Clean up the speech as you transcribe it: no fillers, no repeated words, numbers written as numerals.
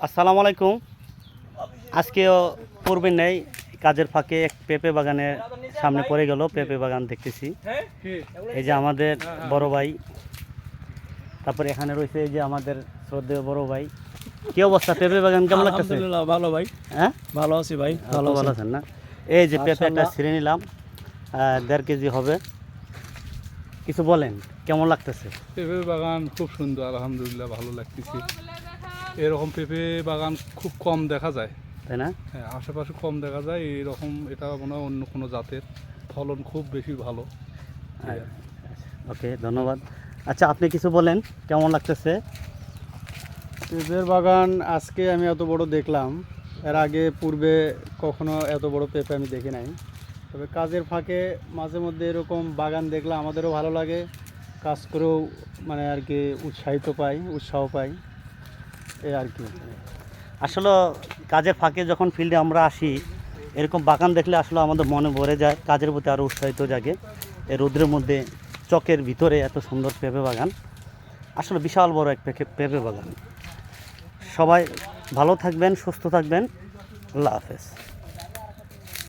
আসসালামু আলাইকুম। আজকেও পূর্বে নেই কাজের ফাঁকে এক পেঁপে বাগানের সামনে পড়ে গেল। পেঁপে বাগান দেখতেছি, এই যে আমাদের বড় ভাই, তারপরে এখানে রয়েছে এই যে আমাদের শ্রদ্ধেয় বড় ভাই। কি অবস্থা, পেঁপে বাগান কেমন লাগতেছে? আলহামদুলিল্লাহ ভালো ভাই। হ্যাঁ, ভালো আছি ভাই। ভালো আছেন না? এই যে পেঁপে একটা ছিঁড়ে নিলাম, 1.5 কেজি হবে। কিছু বলেন, কেমন লাগতেছে? পেঁপে বাগান খুব সুন্দর, আলহামদুলিল্লাহ ভালো লাগতেছে। এরকম পেঁপে বাগান খুব কম দেখা যায়, তাই না? হ্যাঁ আশেপাশে কম দেখা যায় এরকম। এটা মনে হয় অন্য কোনো জাতের, ফলন খুব বেশি ভালো। ওকে, ধন্যবাদ। আচ্ছা, আপনি কিছু বলেন, কেমন লাগতেছে? পেঁপের বাগান আজকে আমি এত বড় দেখলাম, এর আগে পূর্বে কখনো এত বড় পেঁপে আমি দেখি নাই। তবে কাজের ফাঁকে মাঝে মধ্যে এরকম বাগান দেখলে আমাদেরও ভালো লাগে, কাজ করেও মানে আর কি উৎসাহ পাই এই আর কি। আসলে কাজের ফাঁকে যখন ফিল্ডে আমরা আসি, এরকম বাগান দেখলে আসলে আমাদের মনে ভরে যায়, কাজের প্রতি আরও উৎসাহিত জাগে। এই রৌদ্রের মধ্যে চকের ভিতরে এত সুন্দর পেঁপে বাগান, আসলে বিশাল বড় এক পেঁপে বাগান। সবাই ভালো থাকবেন, সুস্থ থাকবেন। আল্লাহ হাফেজ।